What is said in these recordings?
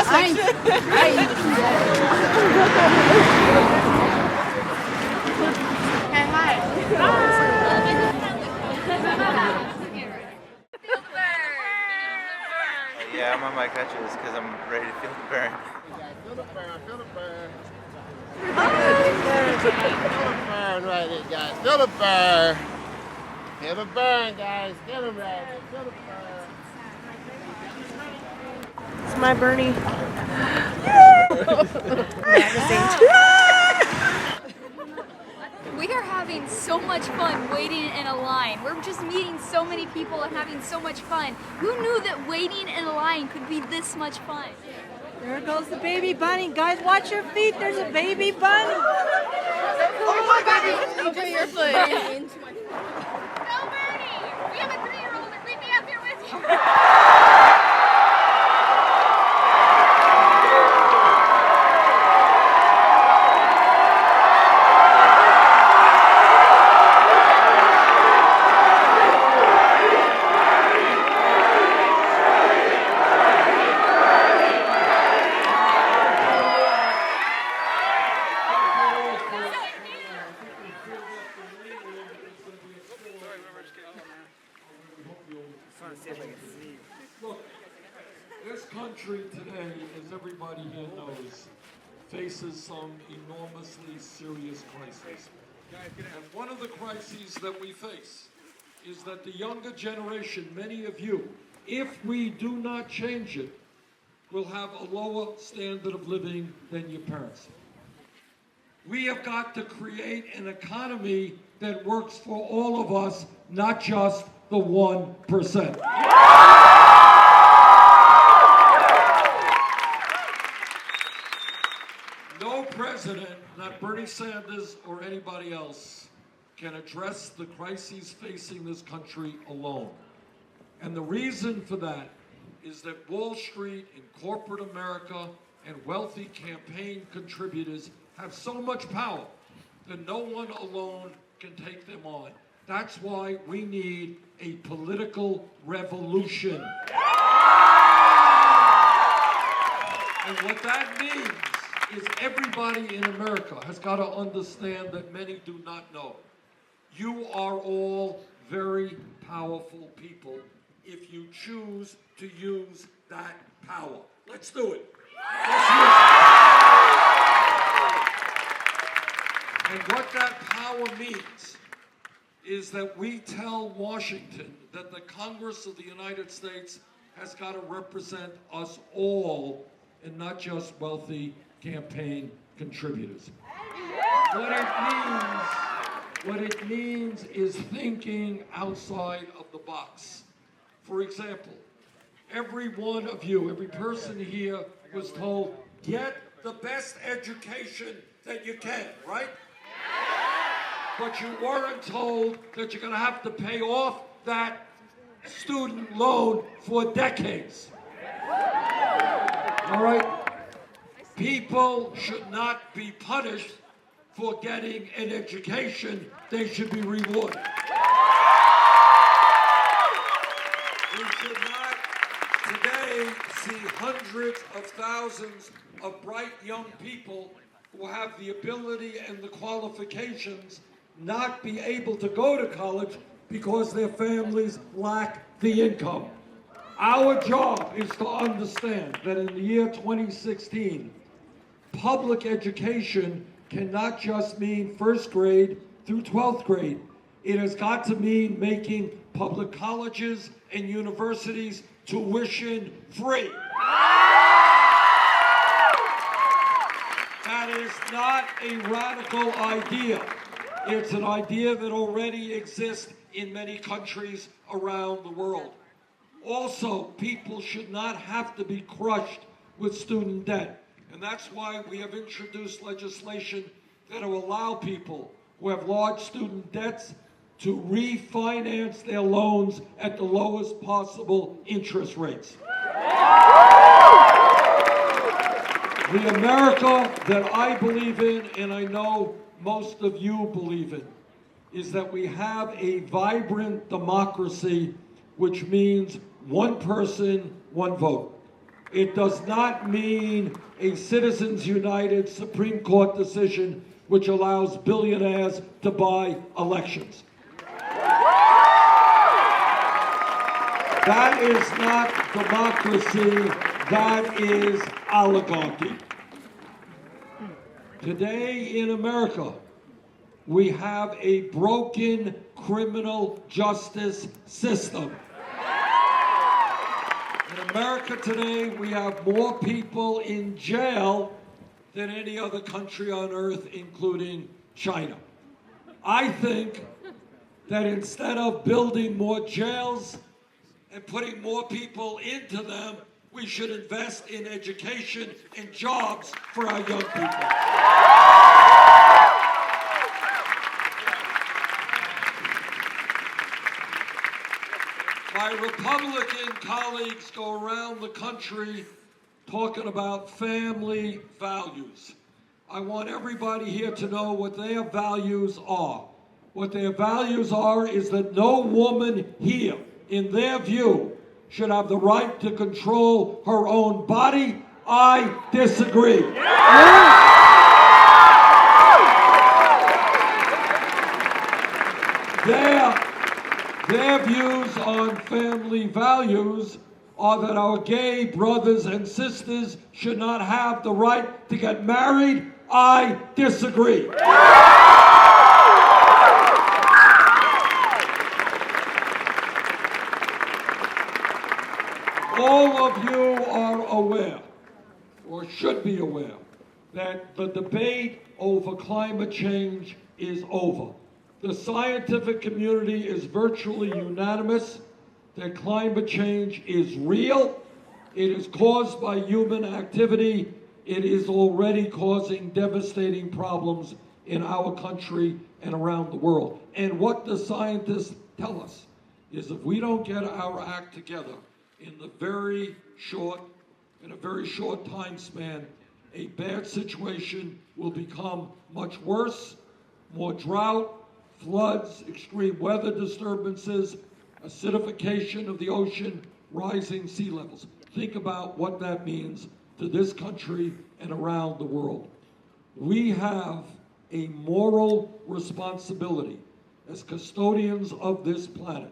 section. Hey, hi. Yeah, I'm on my crutches because I'm ready to feel the burn. Feel the burn, feel the burn. Feel the burn right there, guys. Feel the burn. Feel the burn, guys. Feel the burn. Feel the burn. It's my Bernie. We are having so much fun waiting in a line. We're just meeting so many people and having so much fun. Who knew that waiting in a line could be this much fun? There goes the baby bunny. Guys, watch your feet. There's a baby bunny. Oh my God! Enjoy your foot. No, Bernie! We have a 3-year-old and we'd be up here with you. Look, this country today, as everybody here knows, faces some enormously serious crises. And one of the crises that we face is that the younger generation, many of you, if we do not change it, will have a lower standard of living than your parents. We have got to create an economy that works for all of us, not just the 1%. No president, not Bernie Sanders or anybody else, can address the crises facing this country alone. And the reason for that is that Wall Street and corporate America and wealthy campaign contributors have so much power that no one alone can take them on. That's why we need a political revolution. And what that means is everybody in America has got to understand that many do not know. You are all very powerful people if you choose to use that power. Let's do it. Let's use it. And what that power means is that we tell Washington that the Congress of the United States has got to represent us all and not just wealthy campaign contributors. What it means is thinking outside of the box. For example, every one of you, every person here was told, get the best education that you can, right? But you weren't told that you're going to have to pay off that student loan for decades. All right? People should not be punished for getting an education. They should be rewarded. We should not today see hundreds of thousands of bright young people who have the ability and the qualifications not be able to go to college because their families lack the income. Our job is to understand that in the year 2016, public education cannot just mean first grade through 12th grade. It has got to mean making public colleges and universities tuition free. That is not a radical idea. It's an idea that already exists in many countries around the world. Also, people should not have to be crushed with student debt. And that's why we have introduced legislation that will allow people who have large student debts to refinance their loans at the lowest possible interest rates. The America that I believe in, and I know most of you believe in, is that we have a vibrant democracy, which means one person, one vote. It does not mean a Citizens United Supreme Court decision which allows billionaires to buy elections. That is not democracy, that is oligarchy. Today in America, we have a broken criminal justice system. In America today, we have more people in jail than any other country on earth, including China. I think that instead of building more jails and putting more people into them, we should invest in education and jobs for our young people. My Republican colleagues go around the country talking about family values. I want everybody here to know what their values are. What their values are is that no woman here, in their view, should have the right to control her own body. I disagree. Their views on family values are that our gay brothers and sisters should not have the right to get married. I disagree. All of you are aware, or should be aware, that the debate over climate change is over. The scientific community is virtually unanimous that climate change is real. It is caused by human activity. It is already causing devastating problems in our country and around the world. And what the scientists tell us is if we don't get our act together in a very short time span, a bad situation will become much worse. More drought, floods, extreme weather disturbances, acidification of the ocean, rising sea levels. Think about what that means to this country and around the world. We have a moral responsibility as custodians of this planet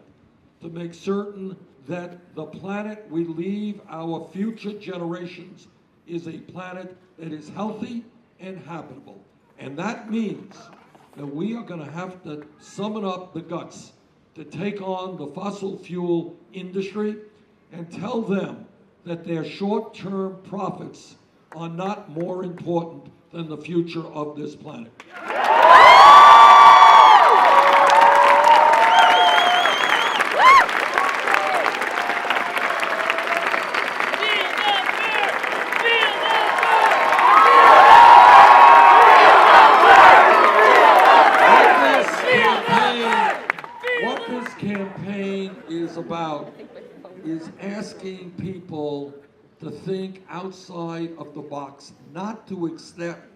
to make certain that the planet we leave our future generations is a planet that is healthy and habitable. And that means that we are going to have to summon up the guts to take on the fossil fuel industry and tell them that their short-term profits are not more important than the future of this planet. About is asking people to think outside of the box, not to accept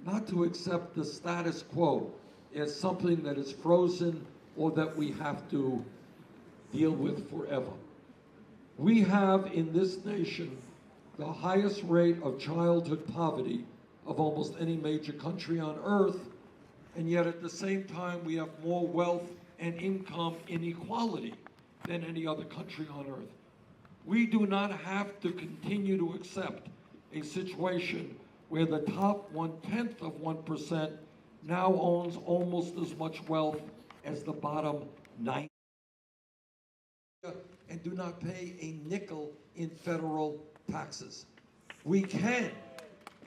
the status quo as something that is frozen or that we have to deal with forever. We have in this nation the highest rate of childhood poverty of almost any major country on earth, and yet at the same time we have more wealth and income inequality than any other country on earth. We do not have to continue to accept a situation where the top 1/10 of 1% now owns almost as much wealth as the bottom 90% and do not pay a nickel in federal taxes. We can,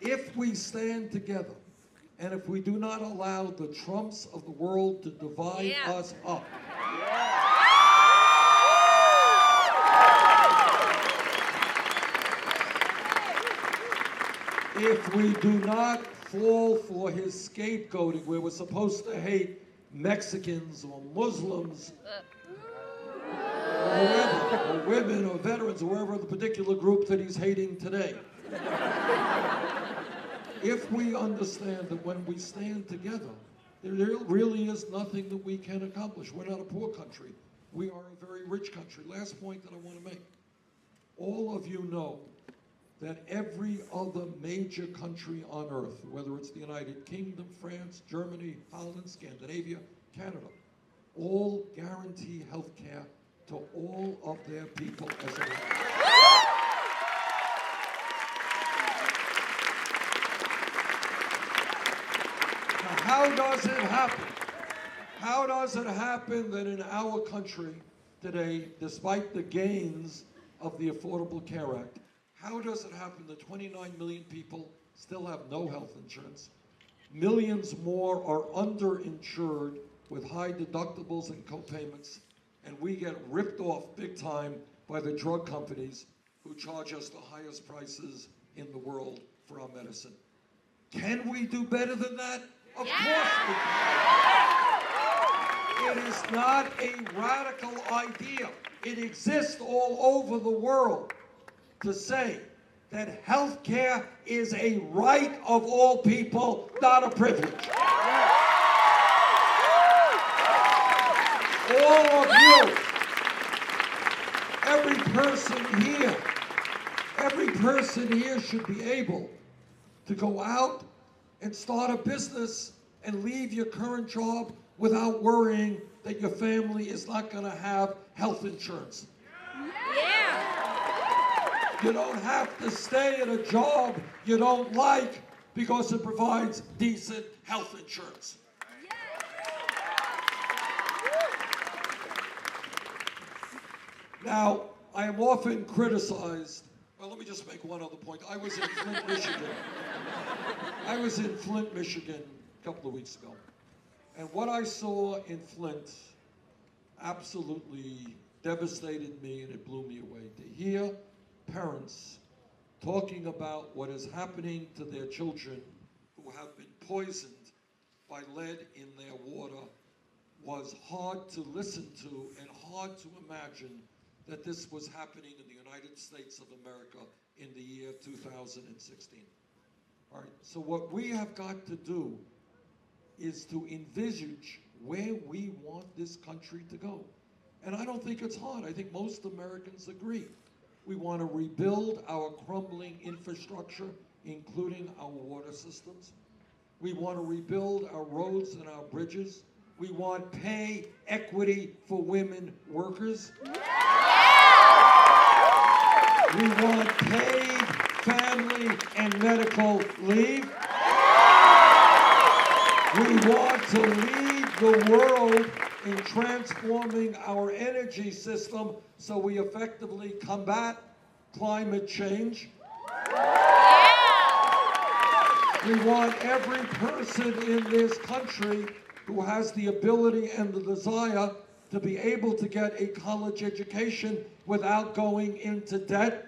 if we stand together, and if we do not allow the Trumps of the world to divide us up. If we do not fall for his scapegoating, where we're supposed to hate Mexicans or Muslims, or whoever, or women or veterans, or wherever the particular group that he's hating today. If we understand that when we stand together, there really is nothing that we can accomplish. We're not a poor country. We are a very rich country. Last point that I want to make. All of you know that every other major country on earth, whether it's the United Kingdom, France, Germany, Holland, Scandinavia, Canada, all guarantee health care to all of their people as a Now, how does it happen? How does it happen that in our country today, despite the gains of the Affordable Care Act, how does it happen that 29 million people still have no health insurance? Millions more are underinsured with high deductibles and co-payments, and we get ripped off big time by the drug companies who charge us the highest prices in the world for our medicine. Can we do better than that? Of course we can. It is not a radical idea. It exists all over the world to say that health care is a right of all people, not a privilege. All of you, every person here should be able to go out and start a business and leave your current job without worrying that your family is not going to have health insurance. You don't have to stay at a job you don't like because it provides decent health insurance. Now, I am often criticized. Well, let me just make one other point. I was in Flint, Michigan a couple of weeks ago. And what I saw in Flint absolutely devastated me, and it blew me away. To hear parents talking about what is happening to their children who have been poisoned by lead in their water was hard to listen to and hard to imagine that this was happening in the United States of America in the year 2016. All right, so what we have got to do is to envisage where we want this country to go. And I don't think it's hard. I think most Americans agree. We want to rebuild our crumbling infrastructure, including our water systems. We want to rebuild our roads and our bridges. We want pay equity for women workers. We want paid family and medical leave. We want to lead the world in transforming our energy system so we effectively combat climate change. We want every person in this country who has the ability and the desire to be able to get a college education without going into debt.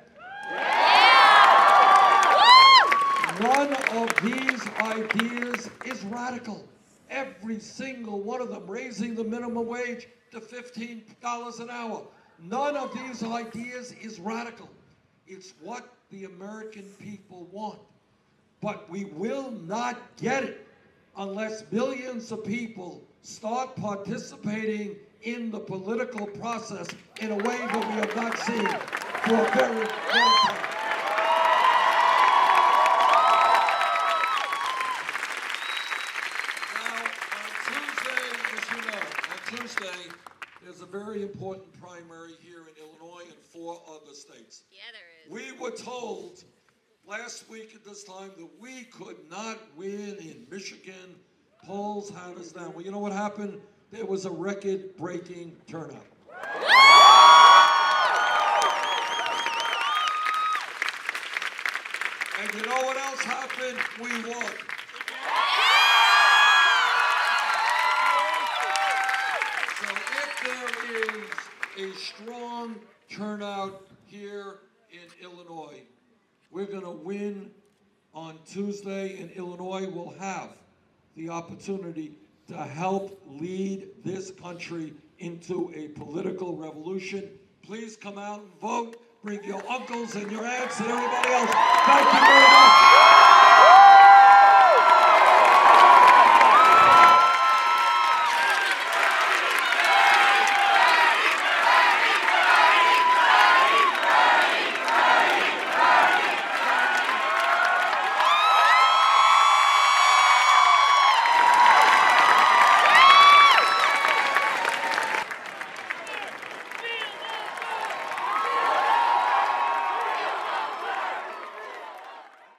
None of these ideas is radical. Every single one of them, raising the minimum wage to $15 an hour. None of these ideas is radical. It's what the American people want. But we will not get it unless millions of people start participating in the political process in a way that we have not seen for a very long time. Tuesday, there's a very important primary here in Illinois and 4 other states. Yeah, there is. We were told last week at this time that we could not win in Michigan. Polls had us down. Well, you know what happened? There was a record-breaking turnout. And you know what else happened? We won. There is a strong turnout here in Illinois. We're going to win on Tuesday, and Illinois will have the opportunity to help lead this country into a political revolution. Please come out and vote. Bring your uncles and your aunts and everybody else. Thank you very much.